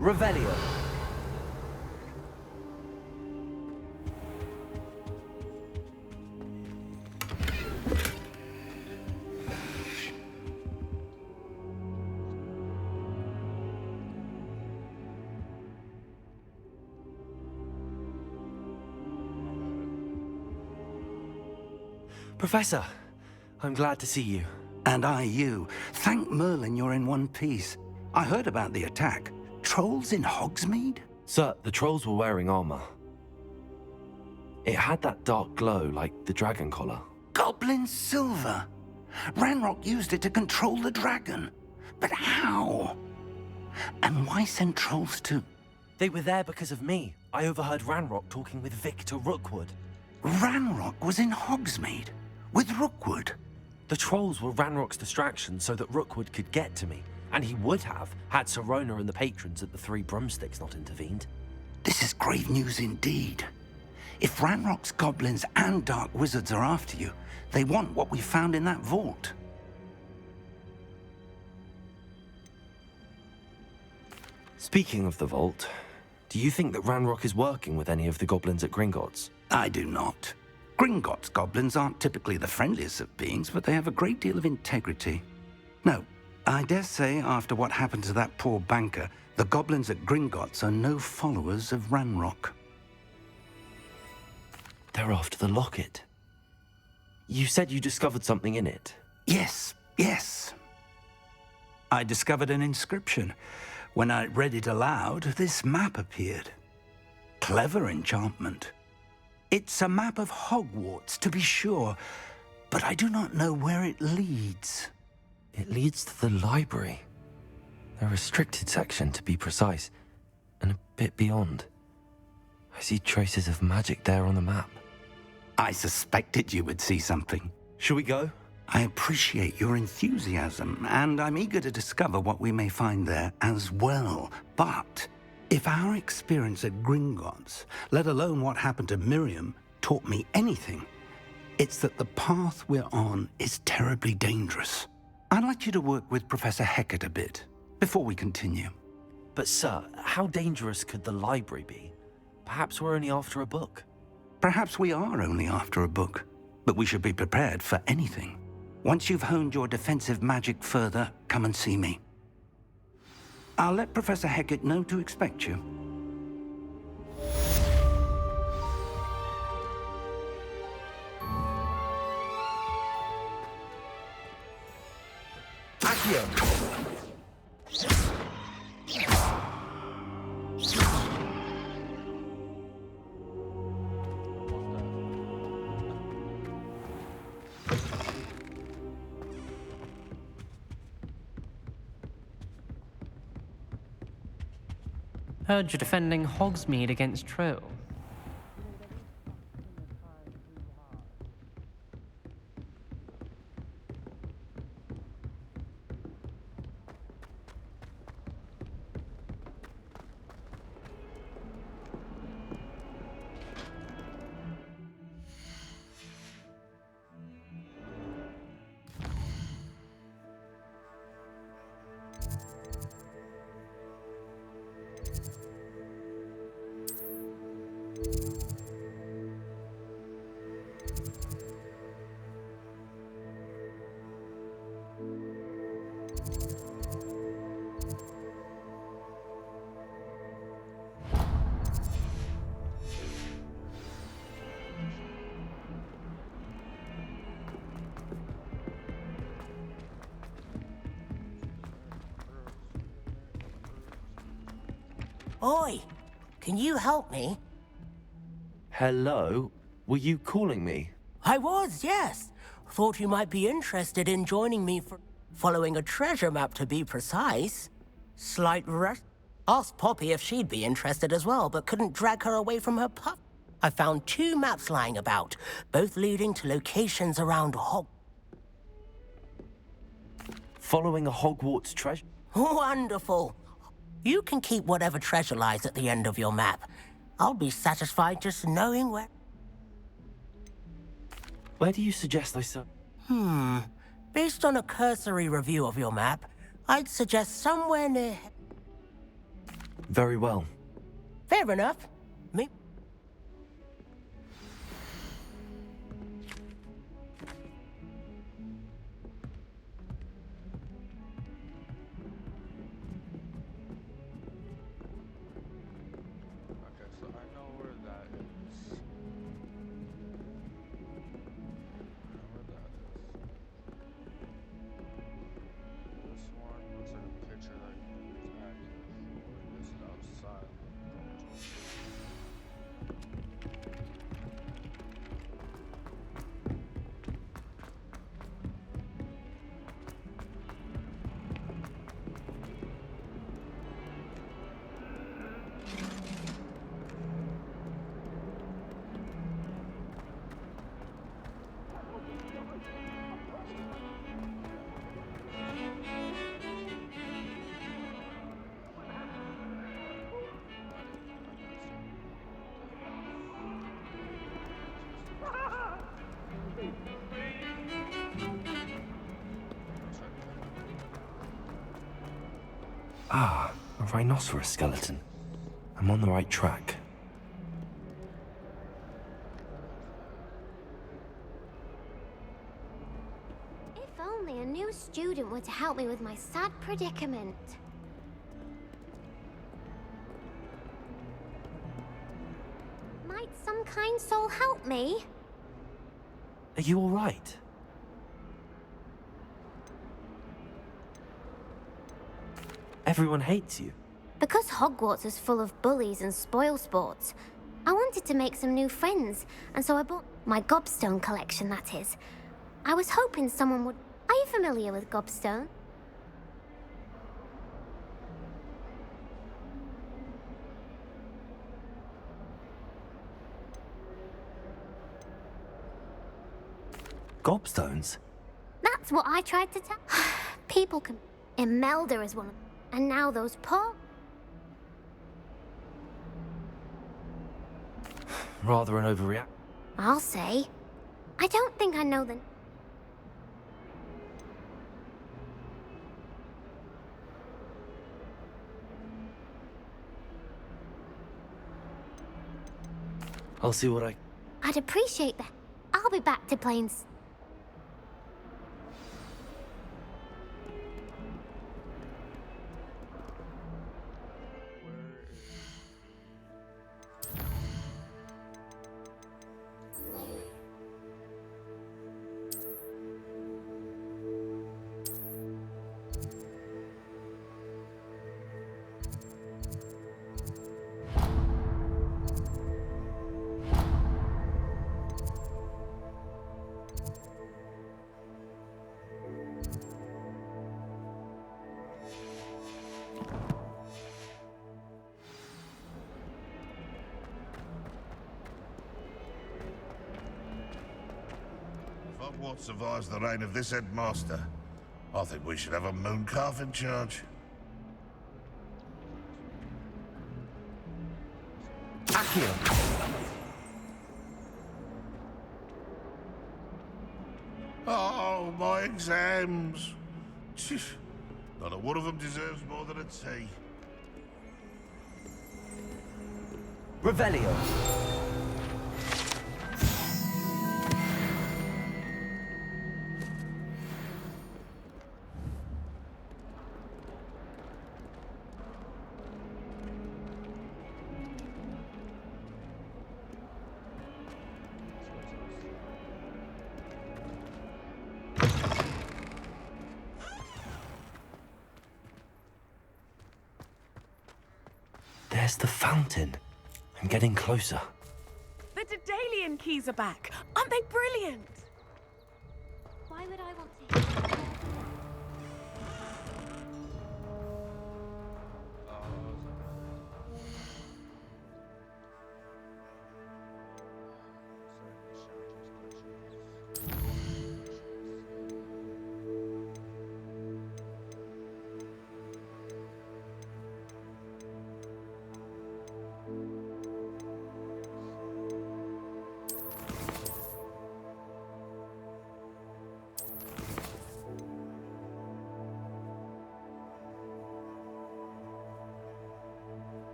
Revelio. Professor, I'm glad to see you. And I you. Thank Merlin you're in one piece. I heard about the attack. Trolls in Hogsmeade? Sir, the trolls were wearing armor. It had that dark glow like the dragon collar. Goblin silver. Ranrock used it to control the dragon. But how? And why send trolls to... They were there because of me. I overheard Ranrock talking with Victor Rookwood. Ranrock was in Hogsmeade? With Rookwood? The trolls were Ranrock's distraction so that Rookwood could get to me. And he would have, had Sirona and the patrons at the Three Broomsticks not intervened. This is grave news indeed. If Ranrock's goblins and dark wizards are after you, they want what we found in that vault. Speaking of the vault, do you think that Ranrock is working with any of the goblins at Gringotts? I do not. Gringotts goblins aren't typically the friendliest of beings, but they have a great deal of integrity. No, I dare say after what happened to that poor banker, the goblins at Gringotts are no followers of Ranrock. They're after the locket. You said you discovered something in it. Yes. I discovered an inscription. When I read it aloud, this map appeared. Clever enchantment. It's a map of Hogwarts, to be sure, but I do not know where it leads. It leads to the library. The restricted section, to be precise, and a bit beyond. I see traces of magic there on the map. I suspected you would see something. Shall we go? I appreciate your enthusiasm, and I'm eager to discover what we may find there as well. But if our experience at Gringotts, let alone what happened to Miriam, taught me anything, it's that the path we're on is terribly dangerous. I'd like you to work with Professor Hecat a bit before we continue. But sir, how dangerous could the library be? Perhaps we're only after a book. Perhaps we are only after a book, but we should be prepared for anything. Once you've honed your defensive magic further, come and see me. I'll let Professor Hecat know to expect you. Accio. Heard you're defending Hogsmeade against Troll. Oi, can you help me? Hello? Were you calling me? I was, yes. Thought you might be interested in joining me for following a treasure map, to be precise. Slight rush. Asked Poppy if she'd be interested as well, but couldn't drag her away from her pup. I found 2 maps lying about, both leading to locations around Following a Hogwarts treasure? Wonderful. You can keep whatever treasure lies at the end of your map. I'll be satisfied just knowing where... Where do you suggest I start? Based on a cursory review of your map, I'd suggest somewhere near... Very well. Fair enough. Me. Okay, so I know where that is. I know where that is. This one looks like a picture that is active, or is it outside? Ah, a rhinoceros skeleton. I'm on the right track. If only a new student were to help me with my sad predicament. Might some kind soul help me? Are you all right? Everyone hates you. Because Hogwarts is full of bullies and spoilsports, I wanted to make some new friends, and so I bought my gobstone collection, that is. I was hoping someone would... Are you familiar with gobstone? Gobstones? That's what I tried to tell. People can... Imelda is one of them. And now those poor... Rather an overreact. I'll say. I don't think I know the... I'll see what I... I'd appreciate that. I'll be back to playing... If Hogwarts survives the reign of this headmaster, I think we should have a mooncalf in charge. Accio! Oh, my exams! Phew. Not a one of them deserves more than a tea. Revelio! There's the fountain. I'm getting closer. The Daedalian keys are back. Aren't they brilliant? Why would I want to...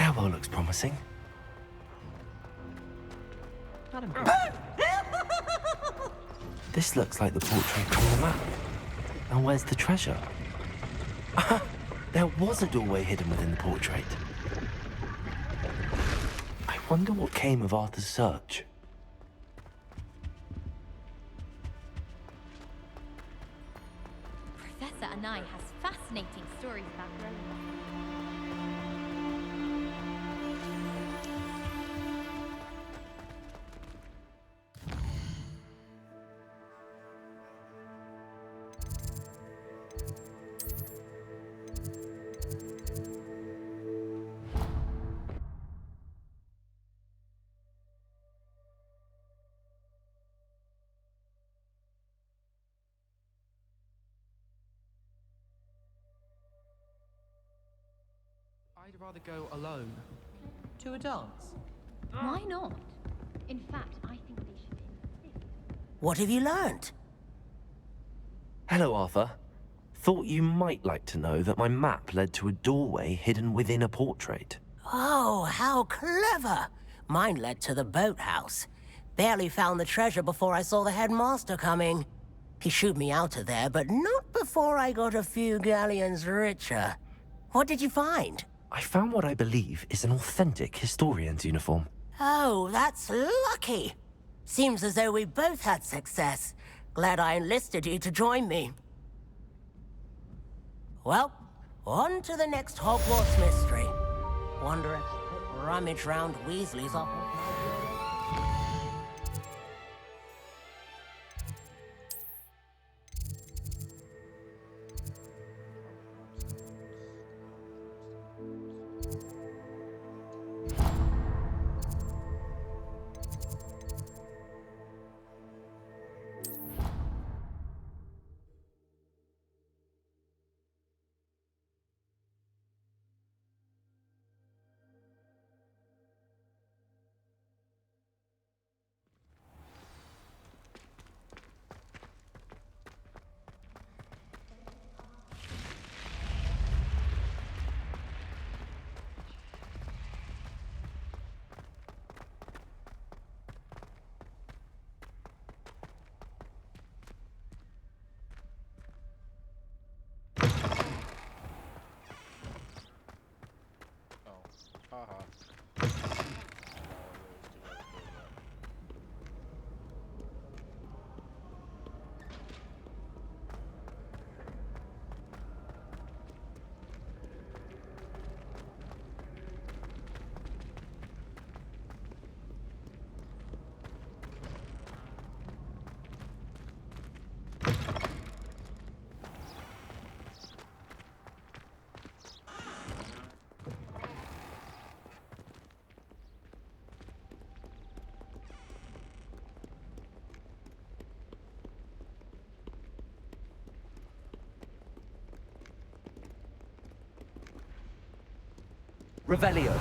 stairwell looks promising. Madam. This looks like the portrait on the map. And where's the treasure? Ah, there was a doorway hidden within the portrait. I wonder what came of Arthur's search. Professor Anai has fascinating stories about Rowan. I'd rather go alone. To a dance? Why not? In fact, I think they should insist. What have you learnt? Hello, Arthur. Thought you might like to know that my map led to a doorway hidden within a portrait. Oh, how clever! Mine led to the boathouse. Barely found the treasure before I saw the headmaster coming. He shooed me out of there, but not before I got a few galleons richer. What did you find? I found what I believe is an authentic historian's uniform. Oh, that's lucky. Seems as though we both had success. Glad I enlisted you to join me. Well, on to the next Hogwarts mystery. Wonder if I rummage round Weasley's office. Revelio.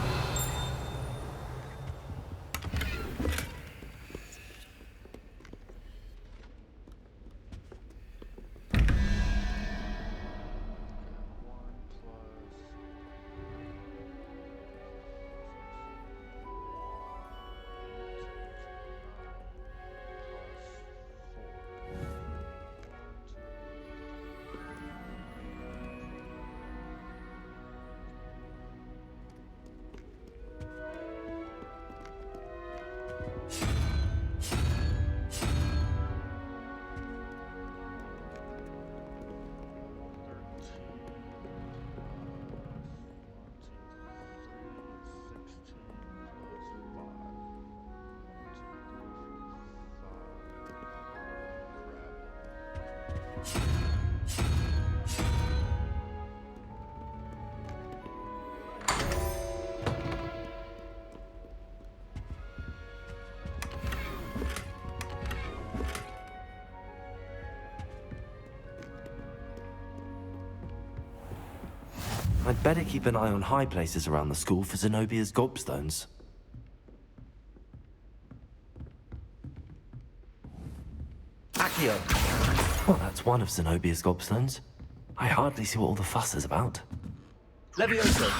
I'd better keep an eye on high places around the school for Zenobia's gobstones. Accio! Well, that's one of Zenobia's gobstones. I hardly see what all the fuss is about. Levioso!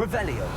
Revelio.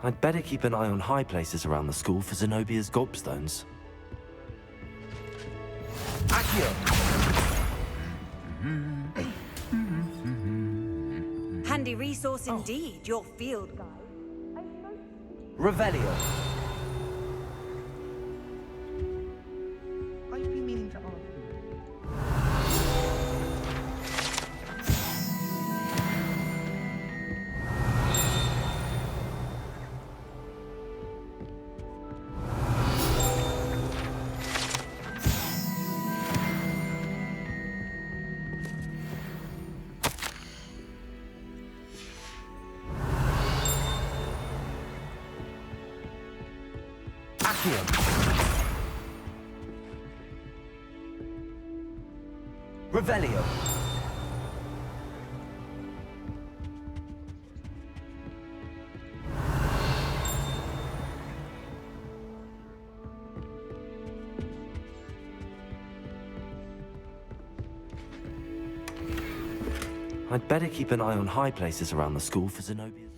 I'd better keep an eye on high places around the school for Zenobia's gobstones. Accio! Handy resource indeed, your field guide. Revelio. I've been meaning to ask you. Revelio. I'd better keep an eye on high places around the school for Zenobia's...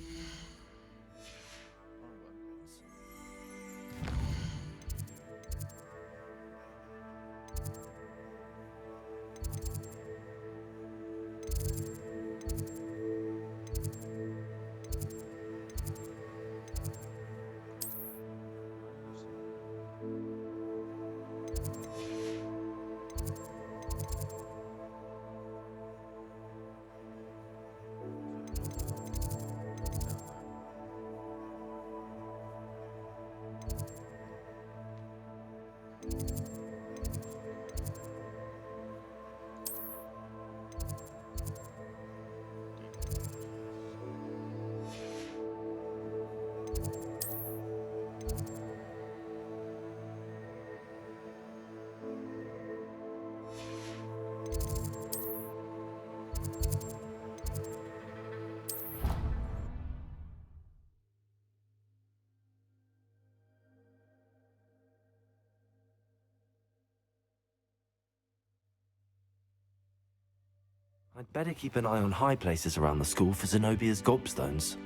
I'd better keep an eye on high places around the school for Zenobia's gobstones.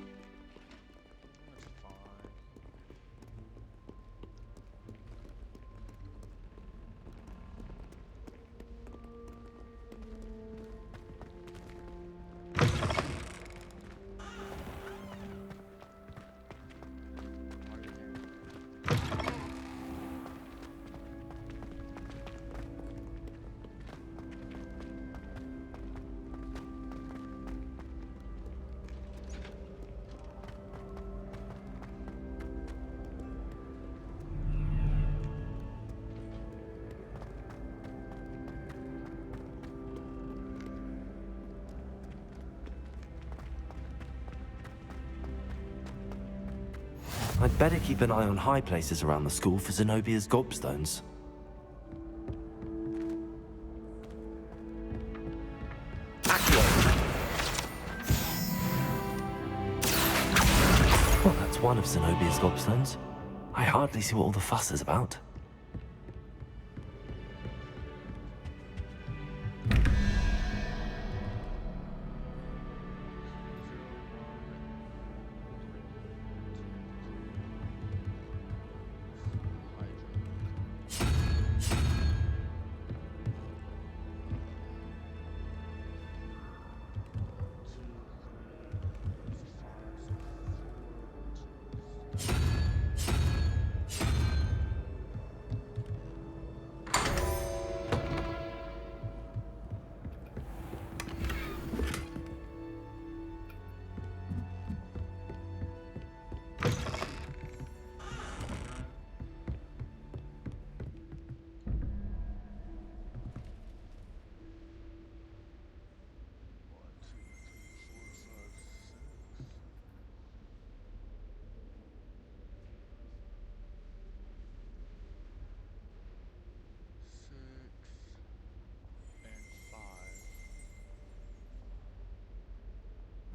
I'd better keep an eye on high places around the school for Zenobia's gobstones. Well, that's one of Zenobia's gobstones. I hardly see what all the fuss is about.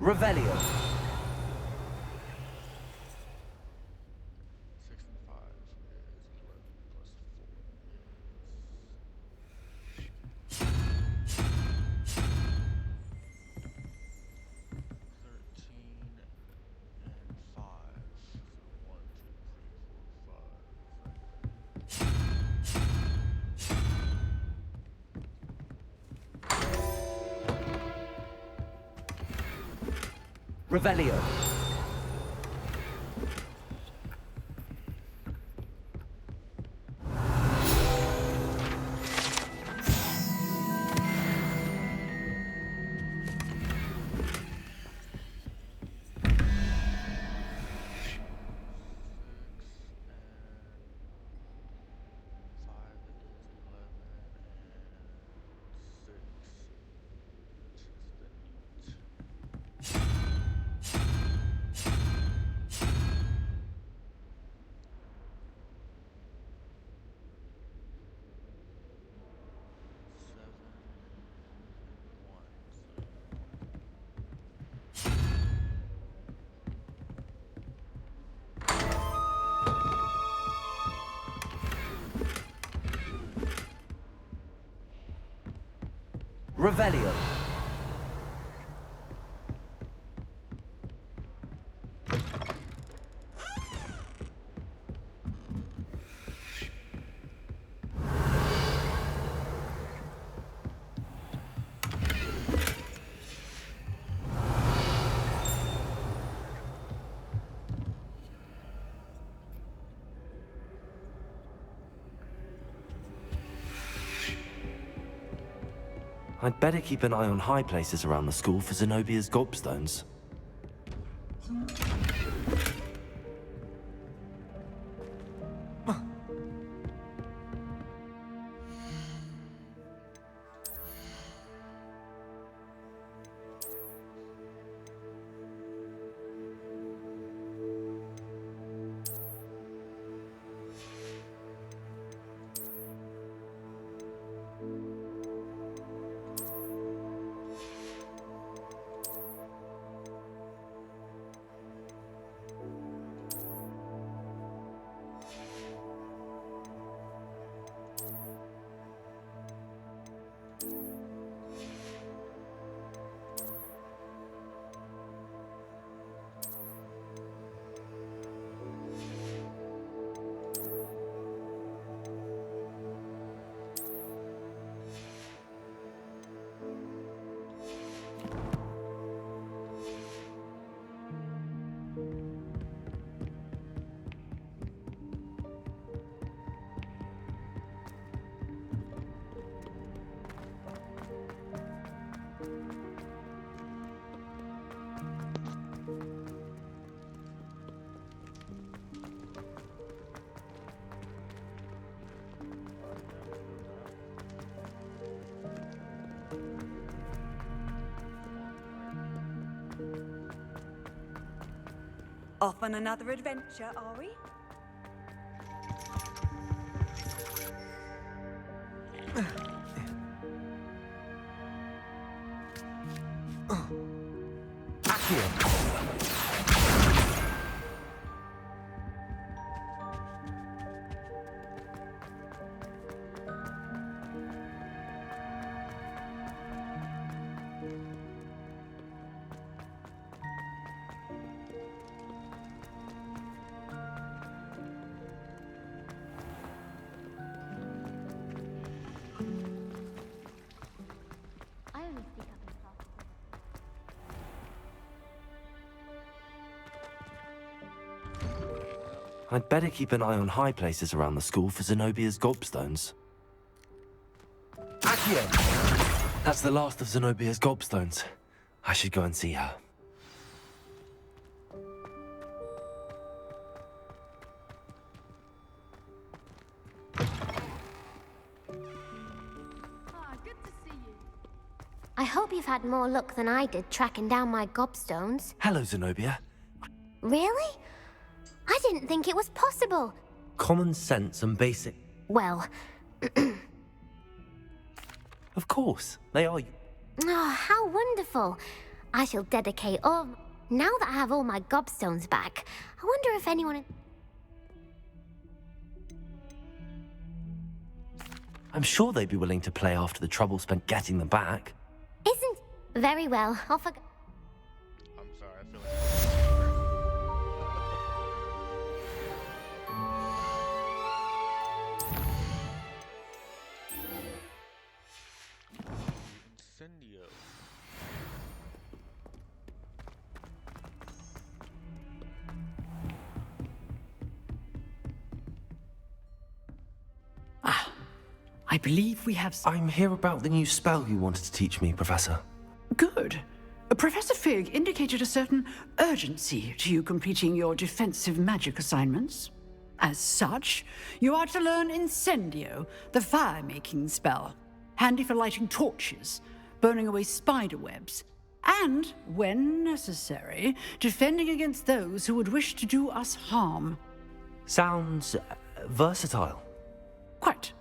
Revelio. 6 and 5 is 11 plus 4 is 13 and 5. So 1, 2, 3, 4, 5. Revelio. Revelio. I'd better keep an eye on high places around the school for Zenobia's gobstones. Off on another adventure, are we? I only speak up in class. I'd better keep an eye on high places around the school for Zenobia's gobstones. Accio! That's the last of Zenobia's gobstones. I should go and see her. I hope you've had more luck than I did tracking down my gobstones. Hello, Zenobia. Really? I didn't think it was possible. Common sense and basic... Well, Of course, they are... oh, how wonderful. I shall dedicate all... Now that I have all my gobstones back, I wonder if anyone... I'm sure they'd be willing to play after the trouble spent getting them back. Isn't... Very well, off I go. I'm sorry, I feel like... Incendio. I believe we have... I'm here about the new spell you wanted to teach me, Professor. Good. Professor Fig indicated a certain urgency to you completing your defensive magic assignments. As such, you are to learn Incendio, the fire-making spell, handy for lighting torches, burning away spider webs, and, when necessary, defending against those who would wish to do us harm. Sounds versatile. Quite.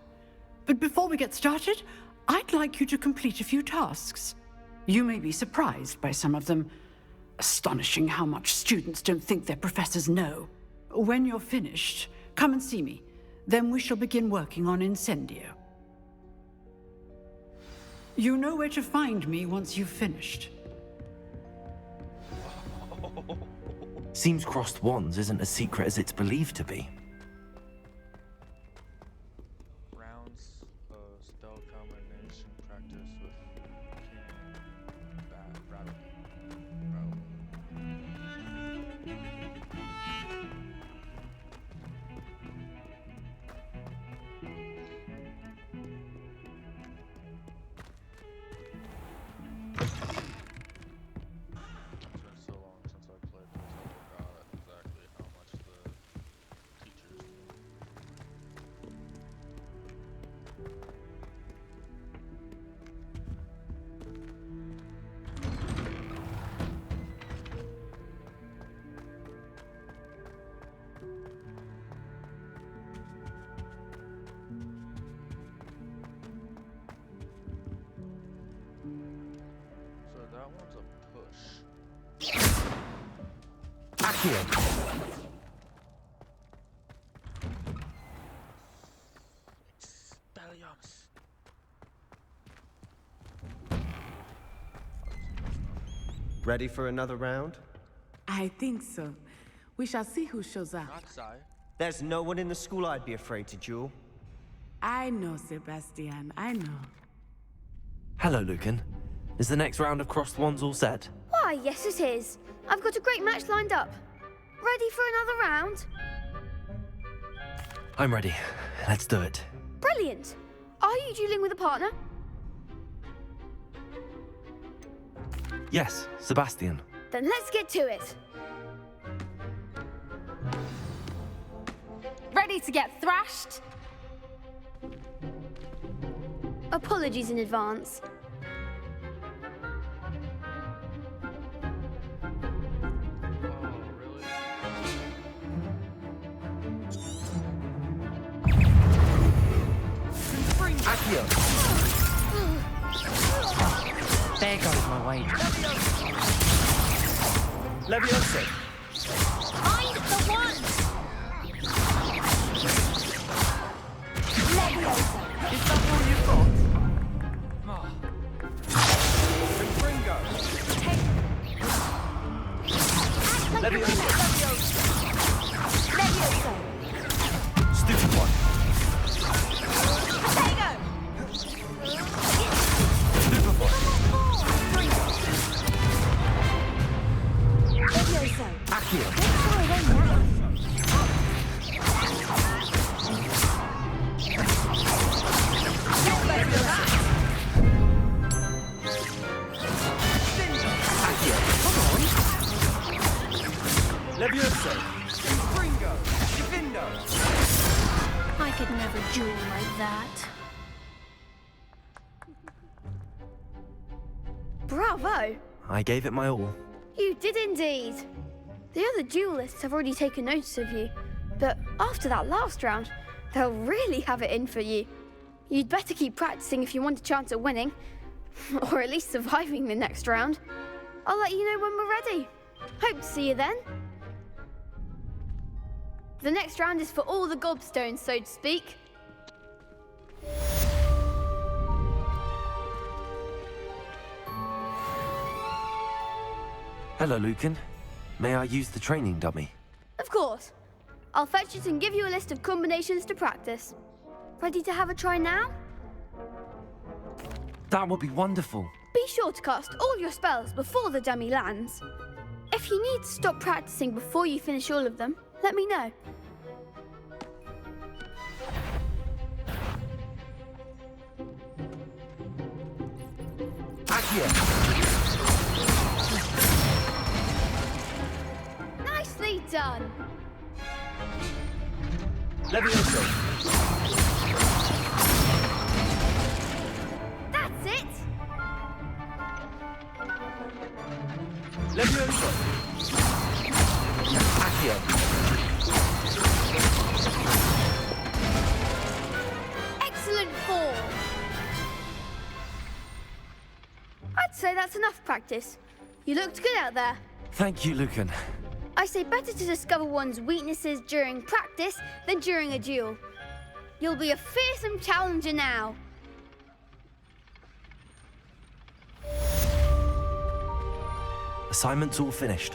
But before we get started, I'd like you to complete a few tasks. You may be surprised by some of them. Astonishing how much students don't think their professors know. When you're finished, come and see me. Then we shall begin working on Incendio. You know where to find me once you've finished. Seems crossed wands isn't as secret as it's believed to be. Rounds of spell combination practice with king rattle. It's been so long since I played this, I forgot exactly how much the teachers So that one's a push. Accio! Expelliarmus. Ready for another round? I think so. We shall see who shows up. Not Sai. There's no one in the school I'd be afraid to duel. I know, Sebastian. I know. Hello, Lucan. Is the next round of crossed wands all set? Why, yes it is. I've got a great match lined up. Ready for another round? I'm ready. Let's do it. Brilliant. Are you dueling with a partner? Yes, Sebastian. Then let's get to it. Ready to get thrashed? Apologies in advance. Oh, really? Accio! There goes my wager. Leviosa! Find the one! Leviosa! Is that all you've got? Ringo! Leviosa! Leviosa! Stupid one! Potato! Stupid one! Leviosa! Accio! Leviosa! Ringo! Divindo! I could never duel like that. Bravo! I gave it my all. You did indeed. The other duelists have already taken notice of you, but after that last round, they'll really have it in for you. You'd better keep practicing if you want a chance at winning, or at least surviving the next round. I'll let you know when we're ready. Hope to see you then. The next round is for all the gobstones, so to speak. Hello, Lucan. May I use the training dummy? Of course. I'll fetch it and give you a list of combinations to practice. Ready to have a try now? That would be wonderful. Be sure to cast all your spells before the dummy lands. If you need to stop practicing before you finish all of them, let me know. Nicely done. Leviosa! That's it. Leviosa! Accio! Excellent form. I'd say that's enough practice. You looked good out there. Thank you, Lucan. I say better to discover one's weaknesses during practice than during a duel. You'll be a fearsome challenger now. Assignment's all finished.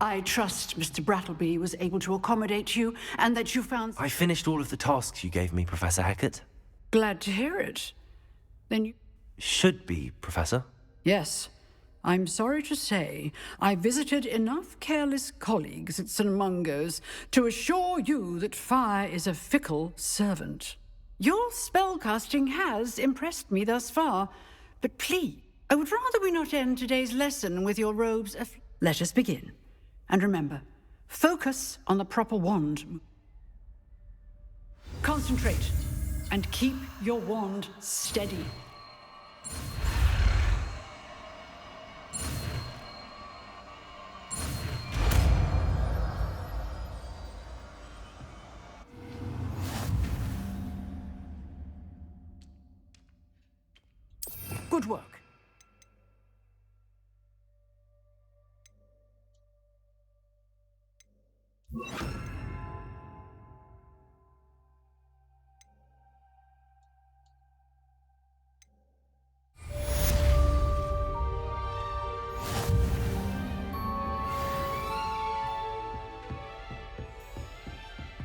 I trust Mr. Brattleby was able to accommodate you and that you found... I finished all of the tasks you gave me, Professor Hackett. Glad to hear it. Then you... Should be, Professor. Yes. I'm sorry to say I visited enough careless colleagues at St. Mungo's to assure you that fire is a fickle servant. Your spellcasting has impressed me thus far, but please, I would rather we not end today's lesson with your robes of... Let us begin. And remember, focus on the proper wand. Concentrate and keep your wand steady. Good work.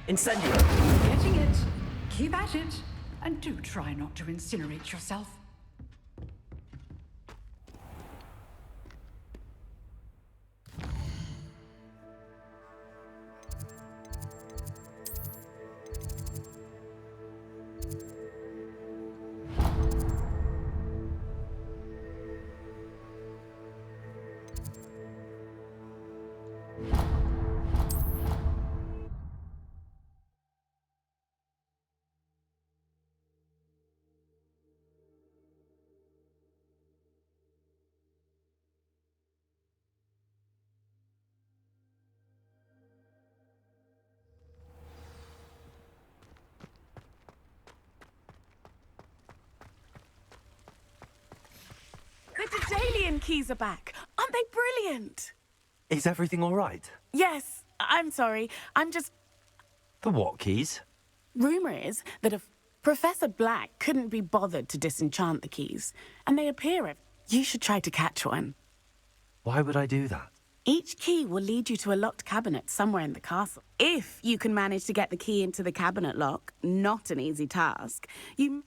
Incendio! Getting it. Keep at it. And do try not to incinerate yourself. Daedalian keys are back. Aren't they brilliant? Is everything all right? Yes, I'm sorry. I'm just... The what keys? Rumor is that if Professor Black couldn't be bothered to disenchant the keys, and they appear, you should try to catch one. Why would I do that? Each key will lead you to a locked cabinet somewhere in the castle. If you can manage to get the key into the cabinet lock, not an easy task, you...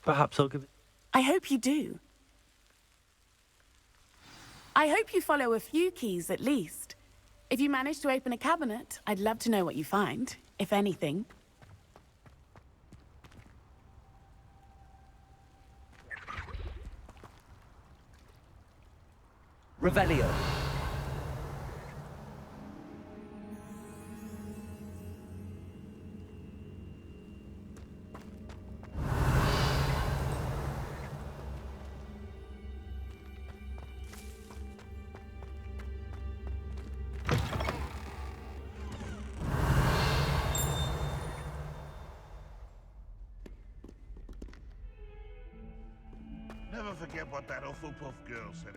Perhaps I'll give it... I hope you do. I hope you follow a few keys at least. If you manage to open a cabinet, I'd love to know what you find, if anything. Revelio. Never forget what that Hufflepuff girl said.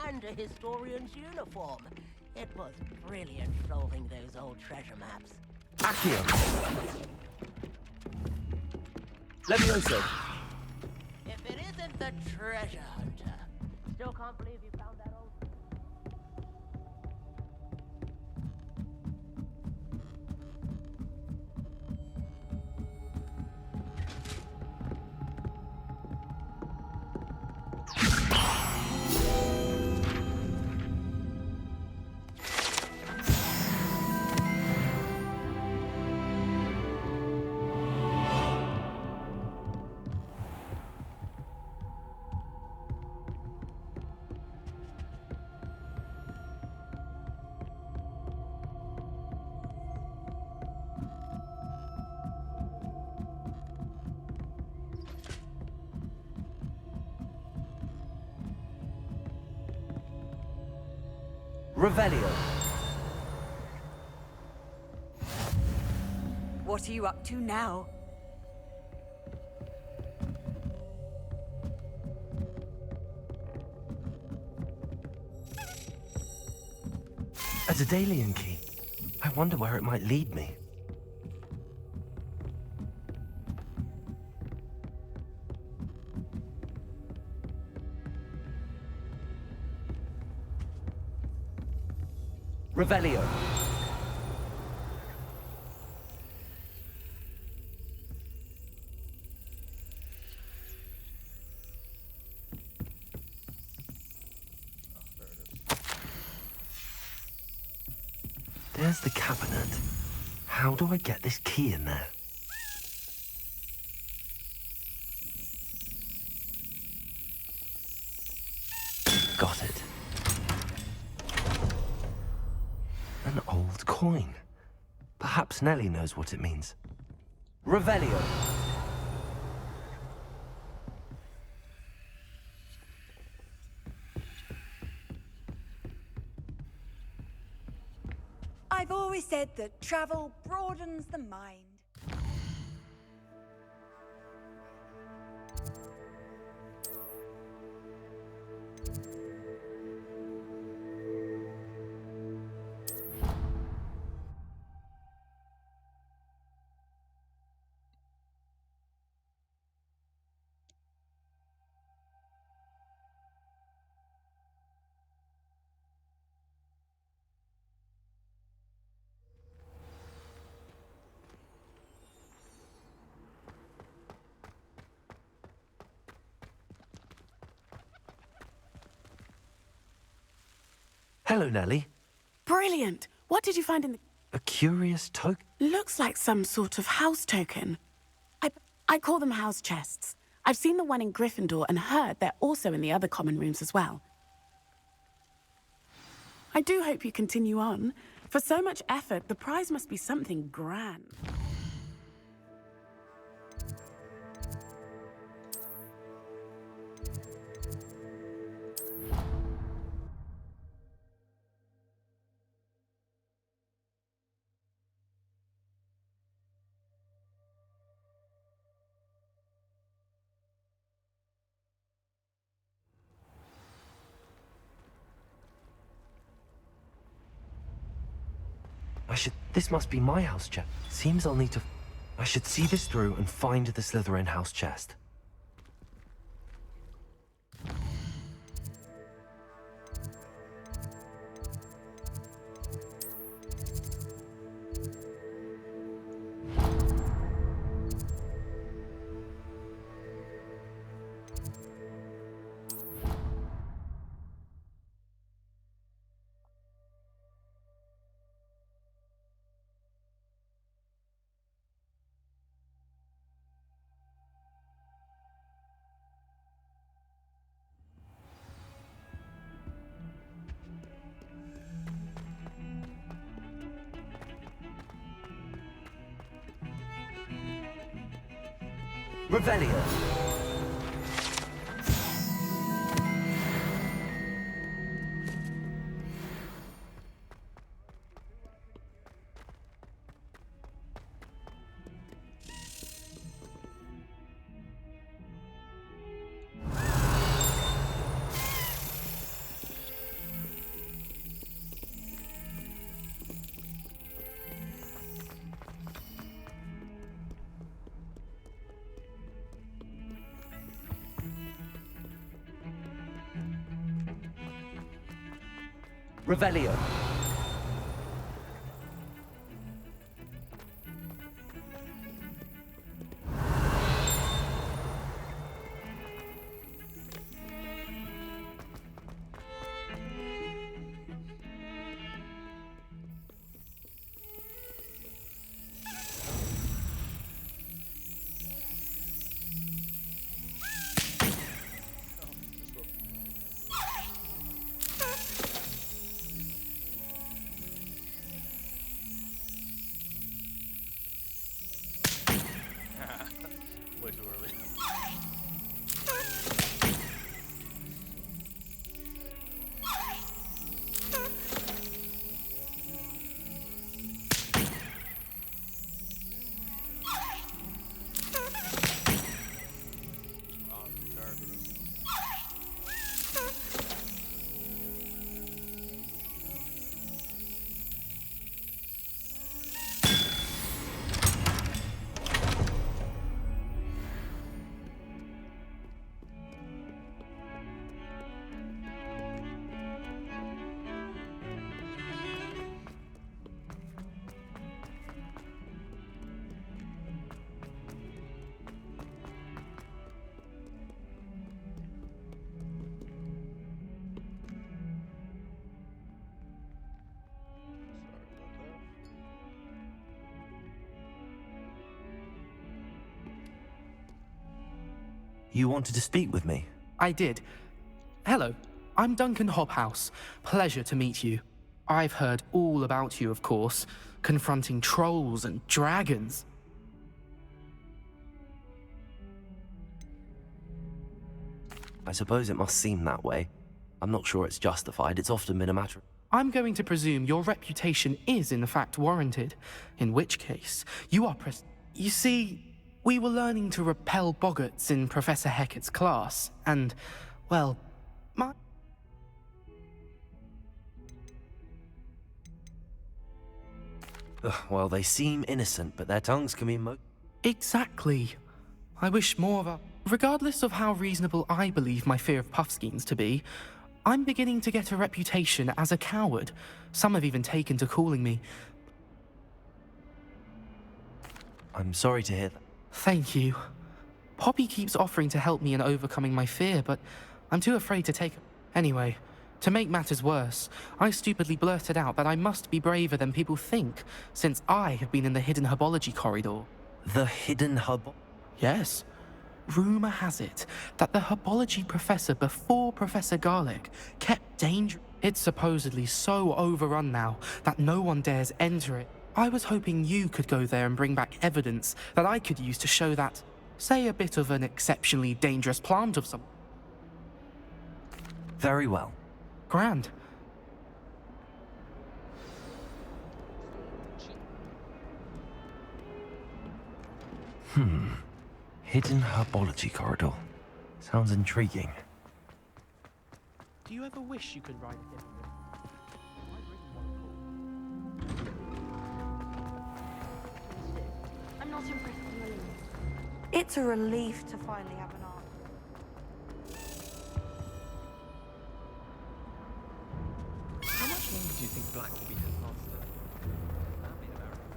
And a historian's uniform. It was brilliant solving those old treasure maps. Accio. Levioso. If it isn't the treasure hunter. Still can't believe you found that old... Revelio. What are you up to now? A Daedalian key. I wonder where it might lead me. Revelio. There's the cabinet. How do I get this key in there? Got it. An old coin. Perhaps Nellie knows what it means. Revelio. I've always said that travel broadens the mind. Hello, Nellie. Brilliant! What did you find in the... A curious token? Looks like some sort of house token. I call them house chests. I've seen the one in Gryffindor and heard they're also in the other common rooms as well. I do hope you continue on. For so much effort, the prize must be something grand. This must be my house chest. Seems I'll need to... I should see this through and find the Slytherin house chest. Revelio. Revelio. Way too early. You wanted to speak with me? I did. Hello, I'm Duncan Hobhouse. Pleasure to meet you. I've heard all about you, of course, confronting trolls and dragons. I suppose it must seem that way. I'm not sure it's justified. It's often been a matter of... I'm going to presume your reputation is in fact warranted, in which case you are You see, we were learning to repel boggarts in Professor Hecat's class, and, well, Well, they seem innocent, but their tongues can be Exactly. I wish more of a... Regardless of how reasonable I believe my fear of Puffskeins to be, I'm beginning to get a reputation as a coward. Some have even taken to calling me. I'm sorry to hear that. Thank you. Poppy keeps offering to help me in overcoming my fear, but I'm too afraid to take... Anyway, to make matters worse, I stupidly blurted out that I must be braver than people think, since I have been in the hidden herbology corridor. The hidden hub? Yes. Rumour has it that the herbology professor before Professor Garlic kept danger. It's supposedly so overrun now that no one dares enter it. I was hoping you could go there and bring back evidence that I could use to show that, say, a bit of an exceptionally dangerous plant of some... Very well. Grand. Hidden herbology corridor. Sounds intriguing. Do you ever wish you could ride again? I'm not impressed in the least. It's a relief to finally have an art. How much longer do you think Black will be headmaster? That'd be embarrassing.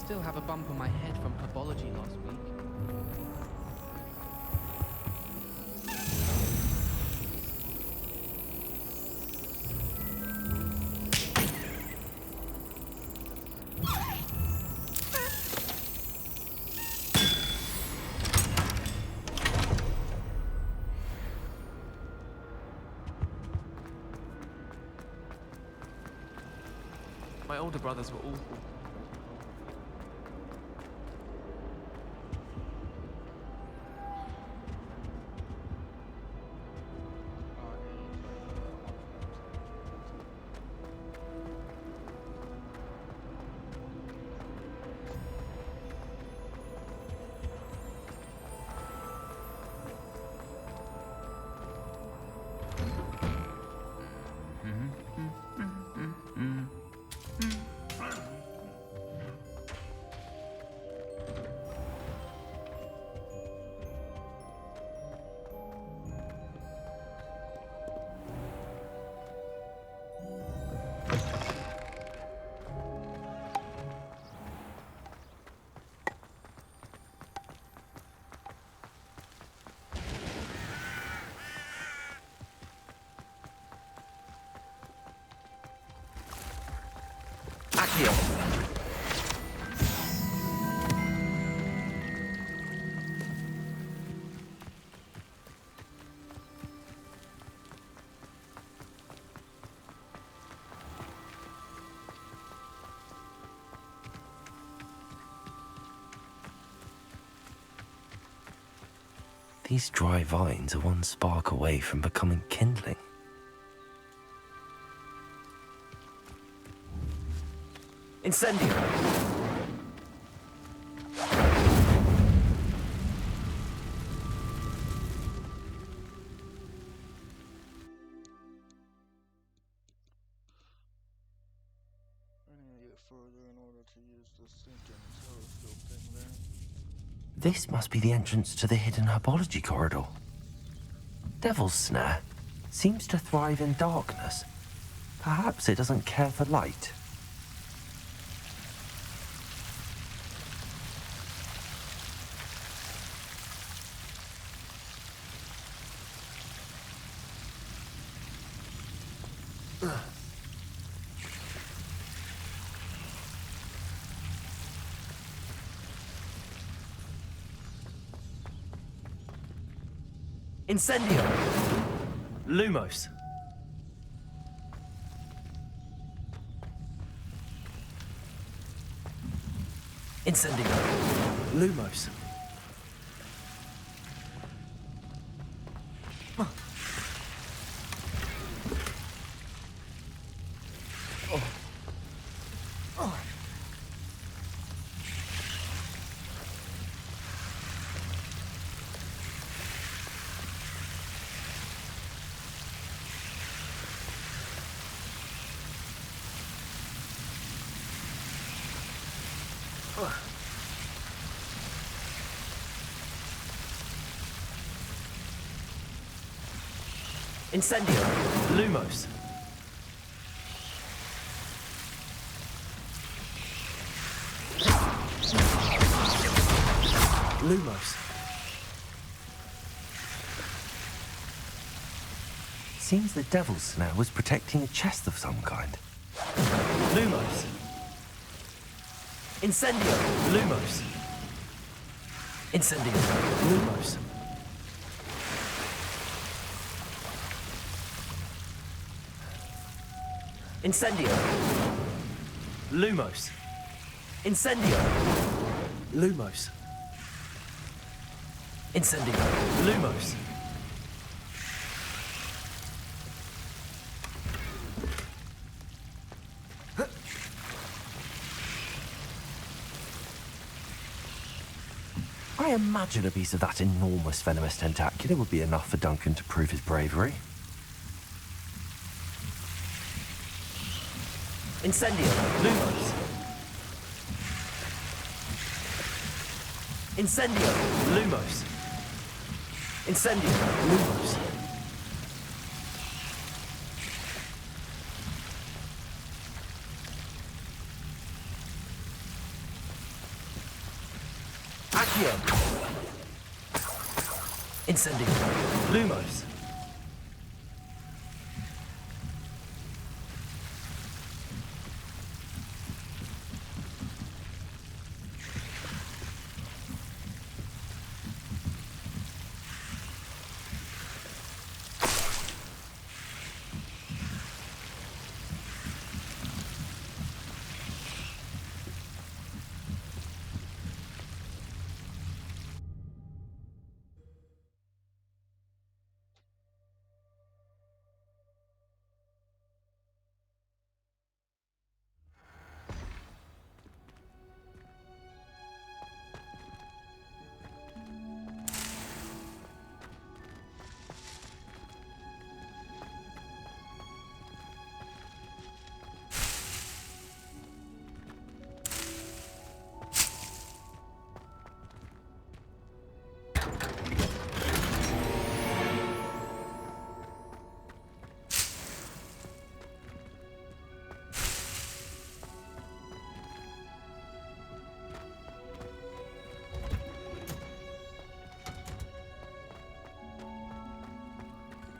Still have a bump on my head from herbology last week. My older brothers were awful. Accio. These dry vines are one spark away from becoming kindling. Incendio. This must be the entrance to the hidden herbology corridor. Devil's Snare seems to thrive in darkness. Perhaps it doesn't care for light. Incendio. Lumos. Incendio. Lumos. Incendio. Lumos. Lumos. Seems the Devil's Snare was protecting a chest of some kind. Lumos. Incendio! Lumos! Incendio! Lumos! Incendio! Lumos! Incendio! Lumos! Incendio! Lumos! I imagine a piece of that enormous venomous tentacula would be enough for Duncan to prove his bravery. Incendio! Lumos! Incendio! Lumos! Incendio! Lumos! Accio! Incendio! Lumos!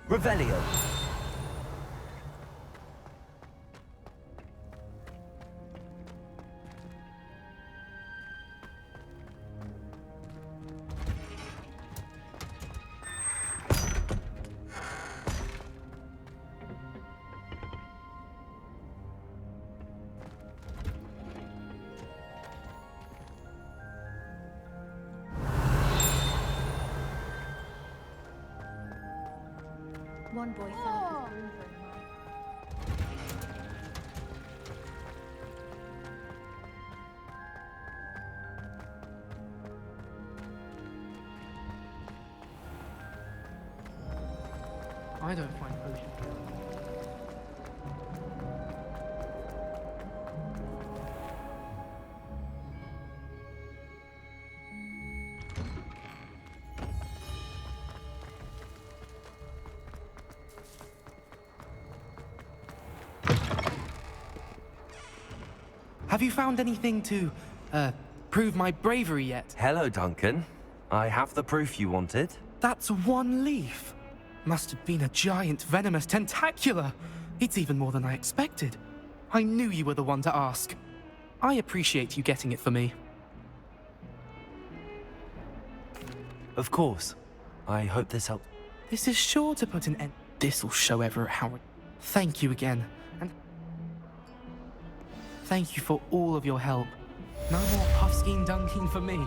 Revelio. One boy fell off his broom very high. I don't find potions. Have you found anything to, prove my bravery yet? Hello, Duncan. I have the proof you wanted. That's one leaf. Must have been a giant venomous tentacula. It's even more than I expected. I knew you were the one to ask. I appreciate you getting it for me. Of course. I hope this helps. This is sure to put an end. This'll show Everett how. Thank you again, and thank you for all of your help. No more puffskein dunking for me.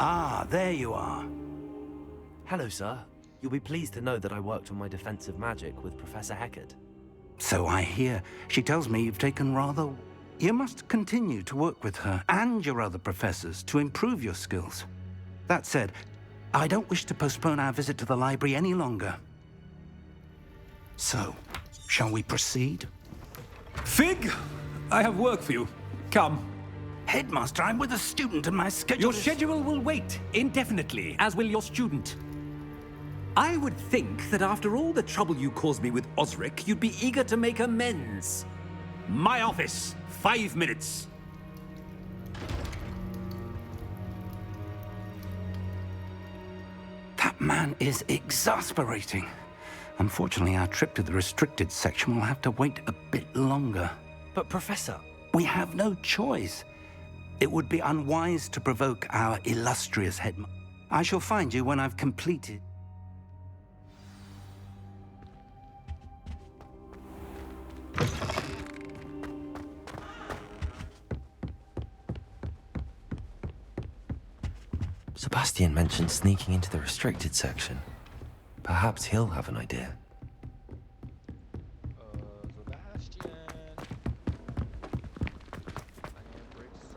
Ah, there you are. Hello, sir. You'll be pleased to know that I worked on my defensive magic with Professor Heckard. So I hear. She tells me you've taken rather You must continue to work with her and your other professors to improve your skills. That said, I don't wish to postpone our visit to the library any longer. So, shall we proceed? Fig, I have work for you. Come. Headmaster, I'm with a student and my schedule Your schedule will wait indefinitely, as will your student. I would think that after all the trouble you caused me with Osric, you'd be eager to make amends. My office, 5 minutes. That man is exasperating. Unfortunately, our trip to the restricted section will have to wait a bit longer. But Professor... We have no choice. It would be unwise to provoke our illustrious headmaster. I shall find you when I've completed. Sebastian mentioned sneaking into the restricted section. Perhaps he'll have an idea. Sebastian. I need to break some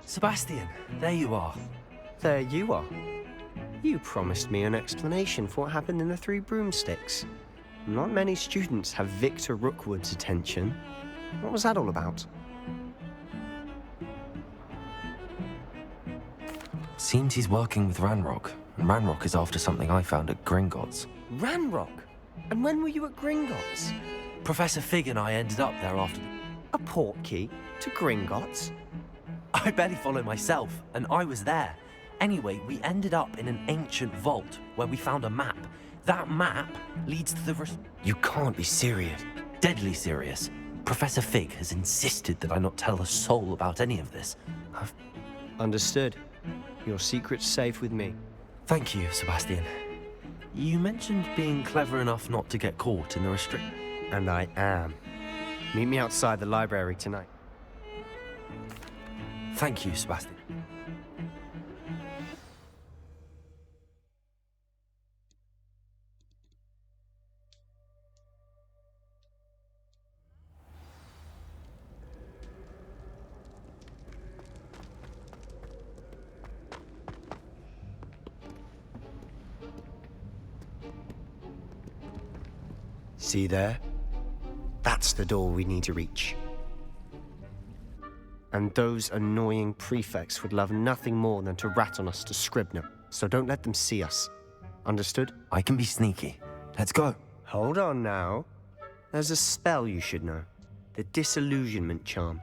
Sebastian, there you are. There you are. You promised me an explanation for what happened in the Three Broomsticks. Not many students have Victor Rookwood's attention. What was that all about? Seems he's working with Ranrock, and Ranrock is after something I found at Gringotts. Ranrock? And when were you at Gringotts? Professor Fig and I ended up there after... A portkey to Gringotts? I barely follow myself, and I was there. Anyway, we ended up in an ancient vault where we found a map. That map leads to the... You can't be serious. Deadly serious. Professor Fig has insisted that I not tell a soul about any of this. Understood. Your secret's safe with me. Thank you, Sebastian. You mentioned being clever enough not to get caught in the restrict... And I am. Meet me outside the library tonight. Thank you, Sebastian. See there? That's the door we need to reach. And those annoying prefects would love nothing more than to rat on us to Scribner, so don't let them see us. Understood? I can be sneaky. Let's go. Hold on now. There's a spell you should know. The Disillusionment Charm.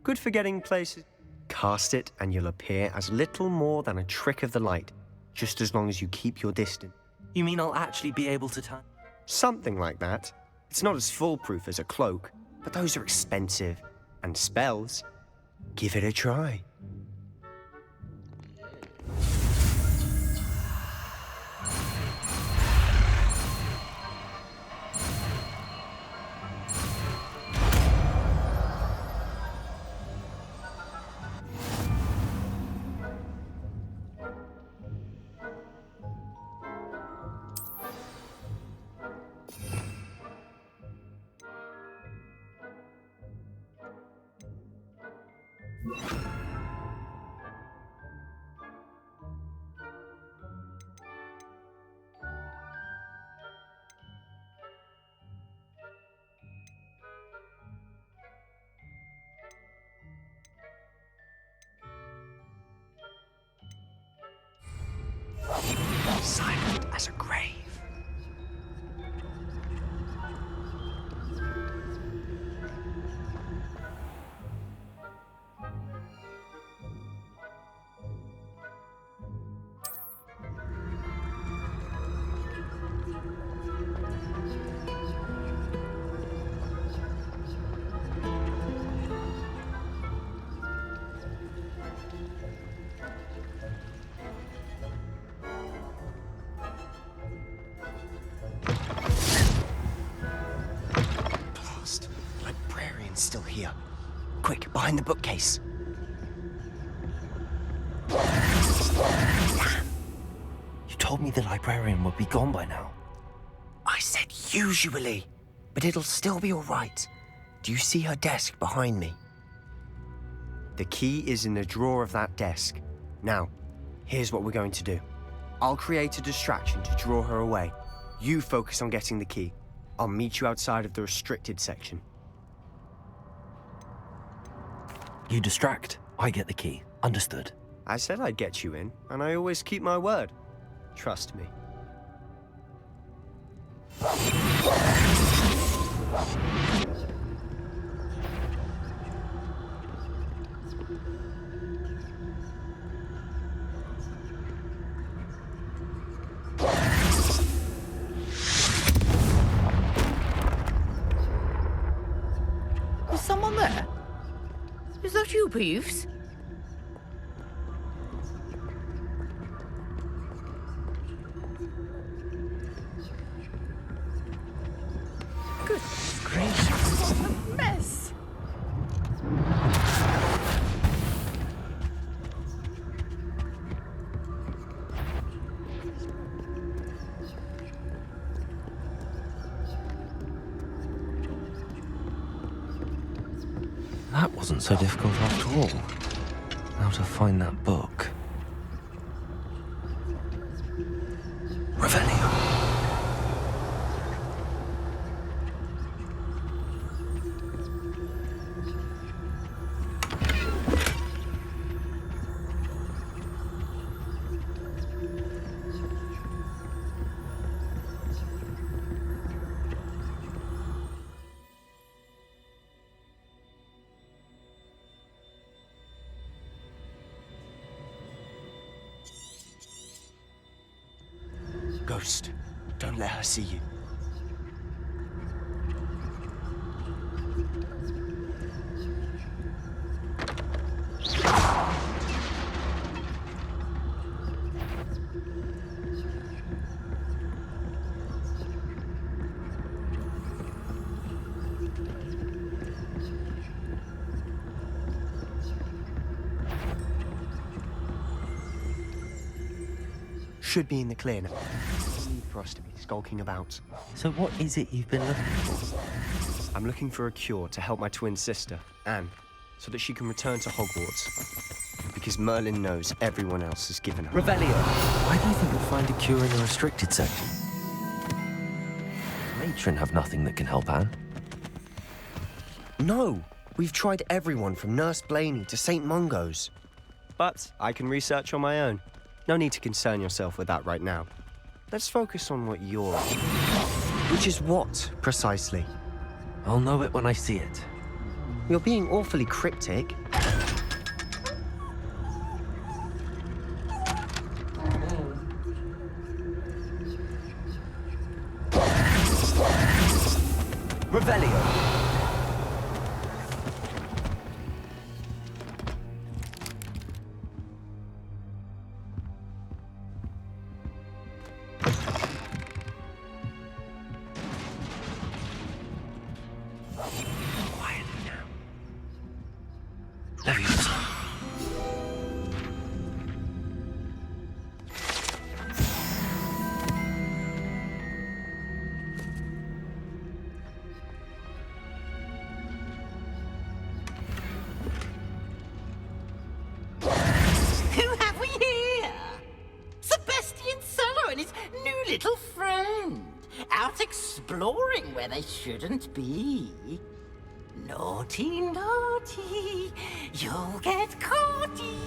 Good for getting places. Cast it and you'll appear as little more than a trick of the light, just as long as you keep your distance. You mean I'll actually be able to turn... Something like that. It's not as foolproof as a cloak, but those are expensive. And spells... Give it a try. Silent as a grave. Still here. Quick, behind the bookcase. told me the librarian would be gone by now. I said usually, but it'll still be all right. Do you see her desk behind me? The key is in the drawer of that desk. Now, here's what we're going to do. I'll create a distraction to draw her away. You focus on getting the key. I'll meet you outside of the restricted section. You distract, I get the key. Understood. I said I'd get you in, and I always keep my word. Trust me. Is someone there? Is that you, Peeves? Good gracious, what a mess! That wasn't so difficult after all. How to find that book. Revelio. Ghost, don't let her see you. Should be in the clear now. No need for us to be skulking about. So what is it you've been looking for? I'm looking for a cure to help my twin sister, Anne, so that she can return to Hogwarts. Because Merlin knows everyone else has given her. Revelio! Why do you think we'll find a cure in the restricted section? Matron have nothing that can help Anne. No! We've tried everyone from Nurse Blaney to St. Mungo's. But I can research on my own. No need to concern yourself with that right now. Let's focus on what you're... Which is what, precisely? I'll know it when I see it. You're being awfully cryptic. Revelio! Little friend, out exploring where they shouldn't be. Naughty, naughty, you'll get caughty.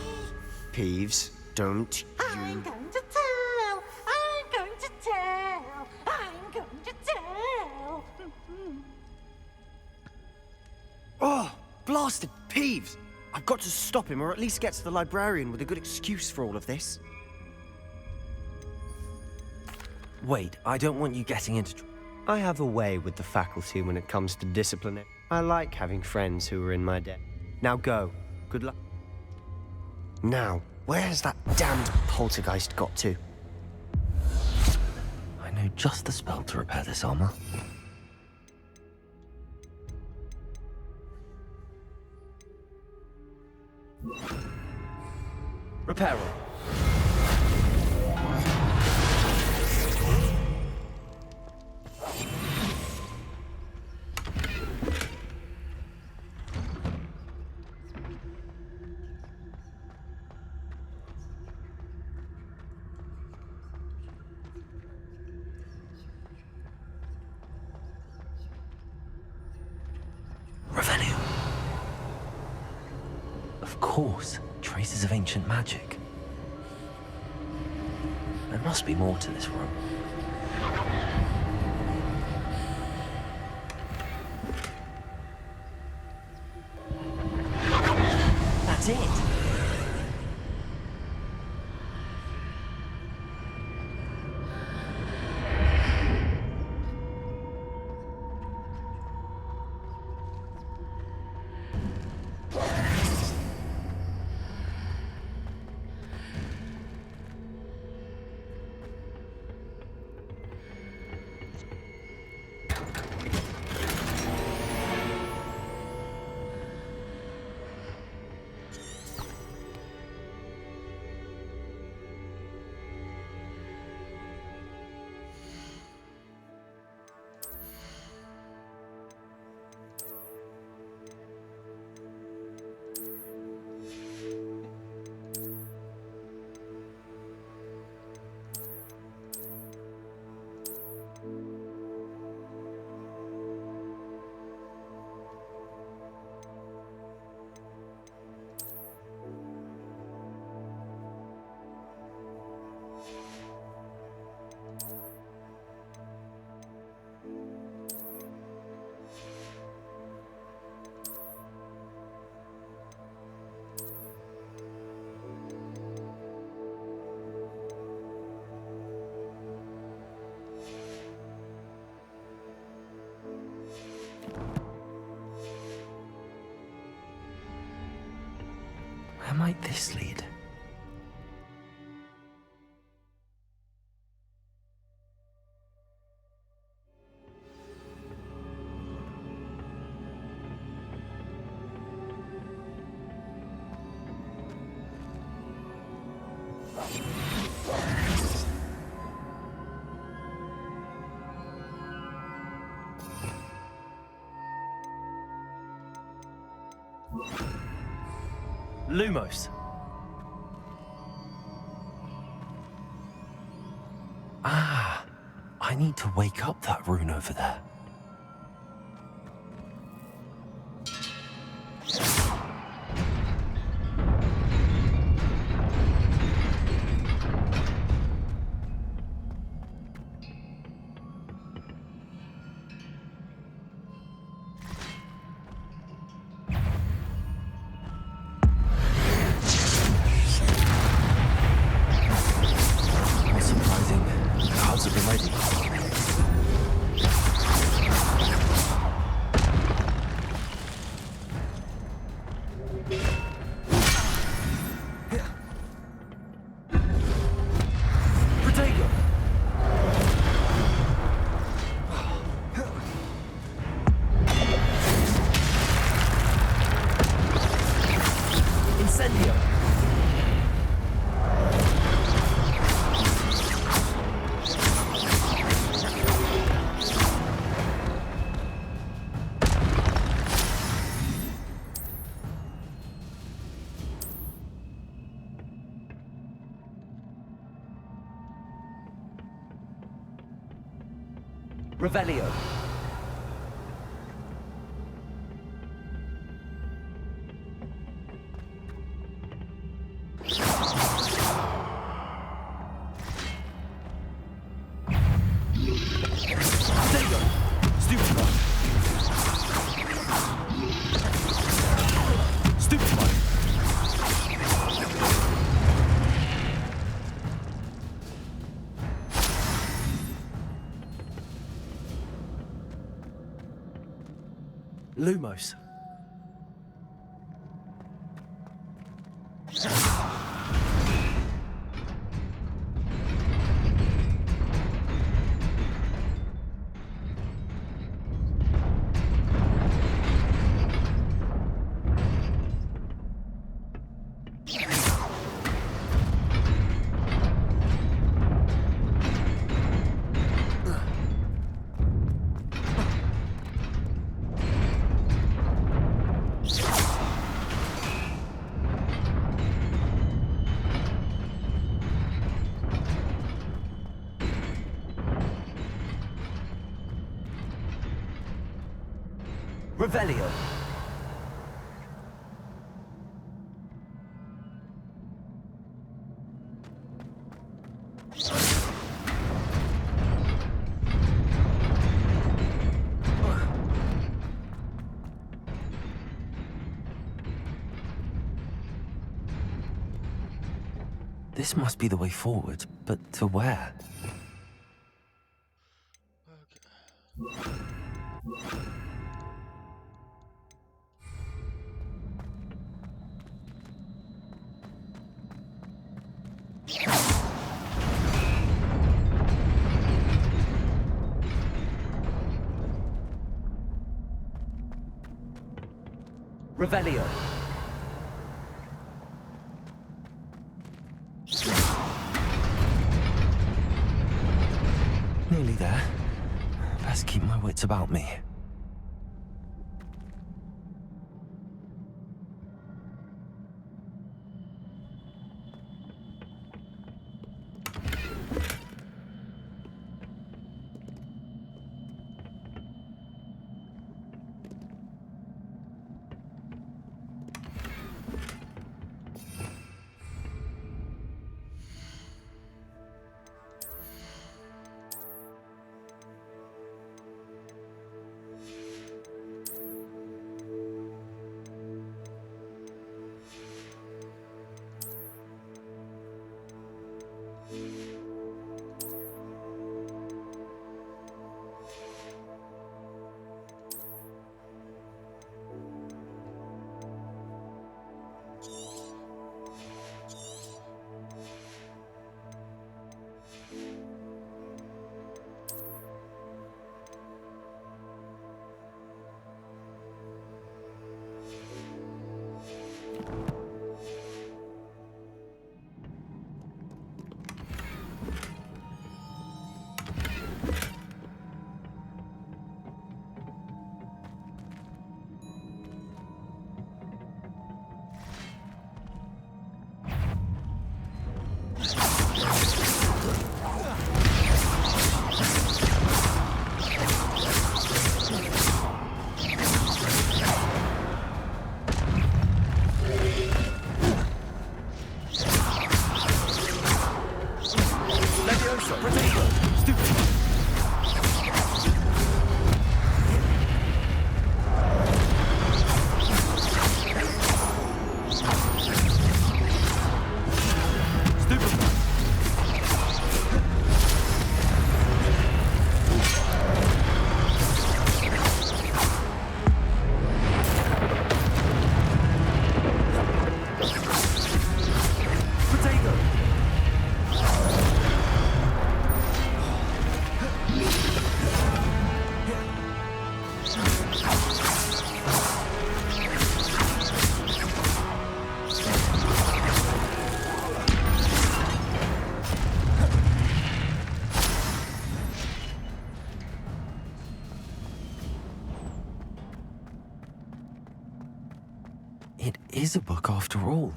Peeves, don't I'm going to tell, I'm going to tell, I'm going to tell. Oh, blasted Peeves! I've got to stop him, or at least get to the librarian with a good excuse for all of this. Wait, I don't want you getting into... I have a way with the faculty when it comes to discipline. I like having friends who are in my debt. Now go. Good luck. Now, where's that damned poltergeist got to? I know just the spell to repair this armor. Repair. course, traces of ancient magic. There must be more to this room. That's it. Where might this lead? Lumos. Ah, I need to wake up that rune over there. Revelio. Lumos. Revelio. This must be the way forward, but to where? Revelio. Nearly there. Best keep my wits about me. It is a book after all.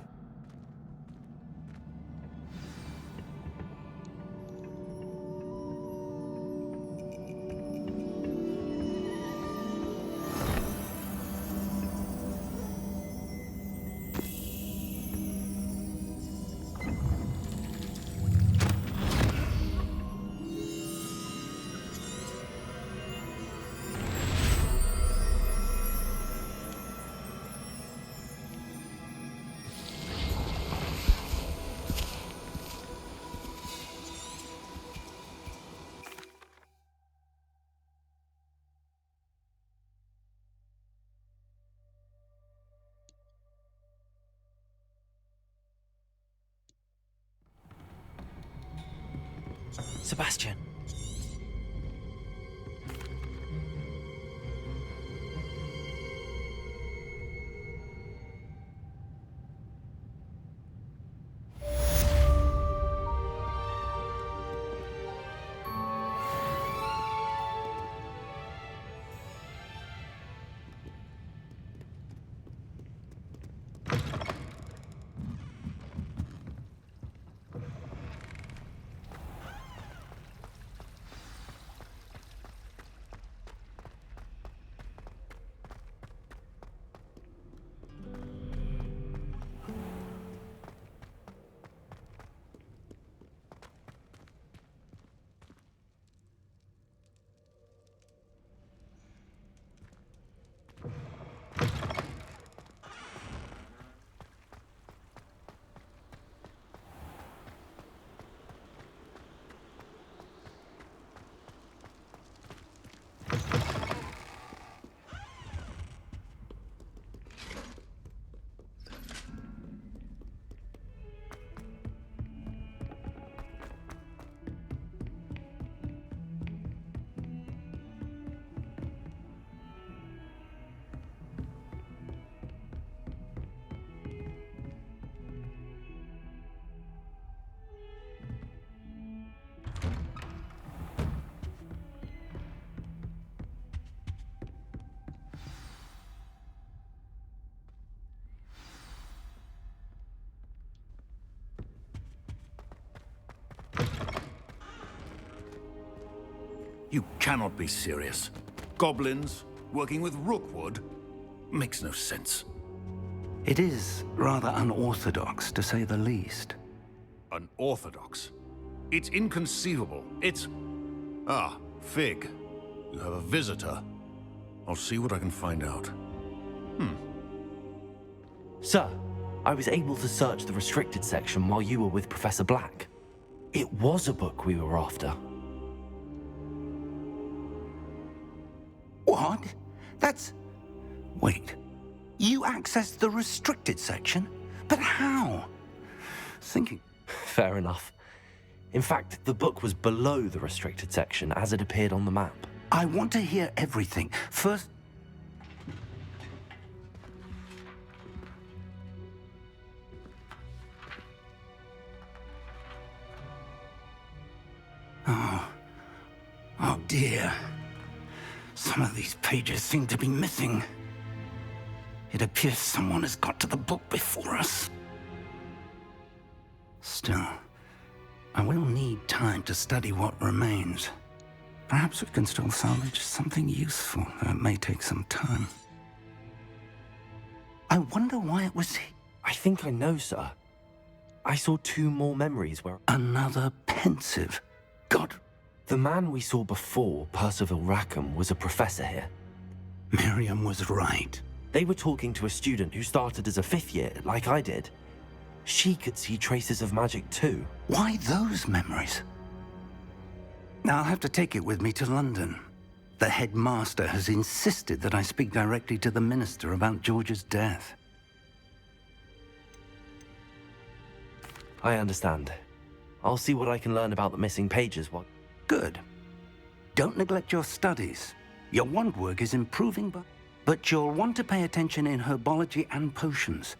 Sebastian. You cannot be serious. Goblins working with Rookwood? Makes no sense. It is rather unorthodox, to say the least. Unorthodox? It's inconceivable. It's... Ah, Fig. You have a visitor. I'll see what I can find out. Sir, I was able to search the restricted section while you were with Professor Black. It was a book we were after. What? That's... Wait. You accessed the restricted section? But how? Thinking... Fair enough. In fact, the book was below the restricted section as it appeared on the map. I want to hear everything. First... Oh dear. Some of these pages seem to be missing. It appears someone has got to the book before us. Still, I will need time to study what remains. Perhaps we can still salvage something useful, though it may take some time. I wonder why it was... I think I know, sir. I saw 2 more memories where... Another pensive. God... The man we saw before, Percival Rackham, was a professor here. Miriam was right. They were talking to a student who started as a 5th year, like I did. She could see traces of magic too. Why those memories? Now I'll have to take it with me to London. The headmaster has insisted that I speak directly to the minister about George's death. I understand. I'll see what I can learn about the missing pages while... Good. Don't neglect your studies. Your wand work is improving, but you'll want to pay attention in herbology and potions.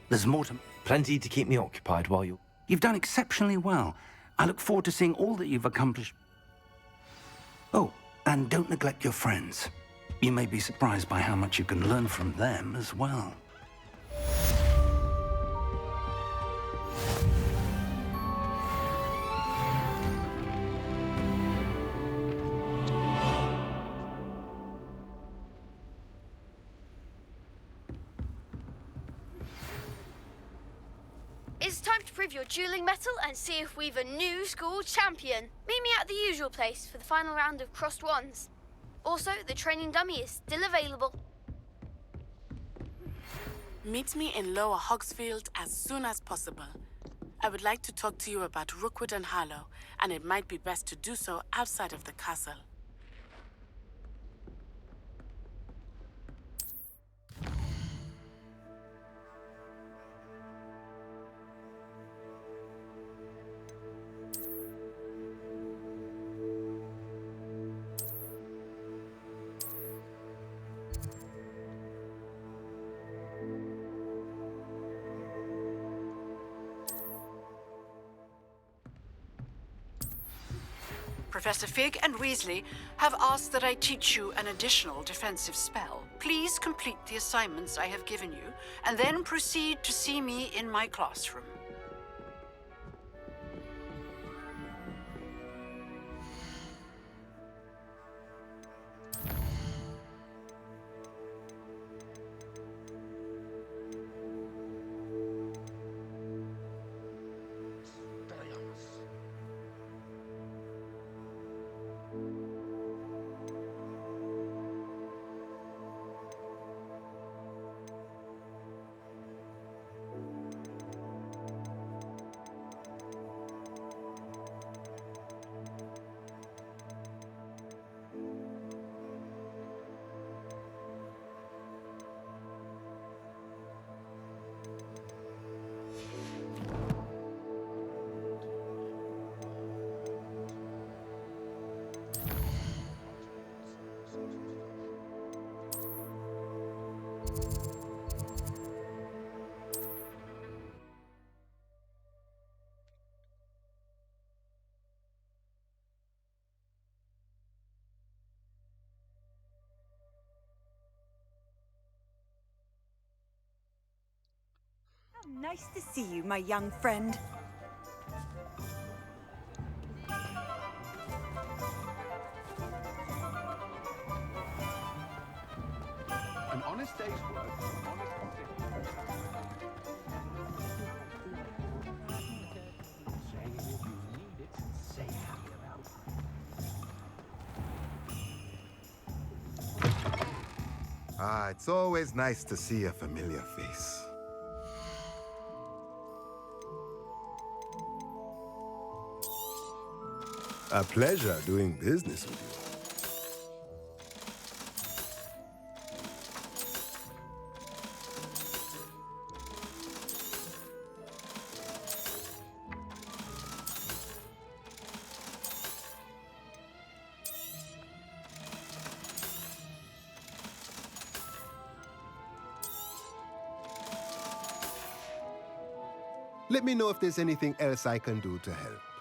There's more to... Plenty to keep me occupied while you... You've done exceptionally well. I look forward to seeing all that you've accomplished. Oh, and don't neglect your friends. You may be surprised by how much you can learn from them as well. It's time to prove your dueling mettle and see if we've a new school champion. Meet me at the usual place for the final round of crossed wands. Also, the training dummy is still available. Meet me in Lower Hogsfield as soon as possible. I would like to talk to you about Rookwood and Harlow, and it might be best to do so outside of the castle. Professor Fig and Weasley have asked that I teach you an additional defensive spell. Please complete the assignments I have given you, and then proceed to see me in my classroom. Nice to see you, my young friend. Ah, it's always nice to see a familiar face. A pleasure doing business with you. Let me know if there's anything else I can do to help.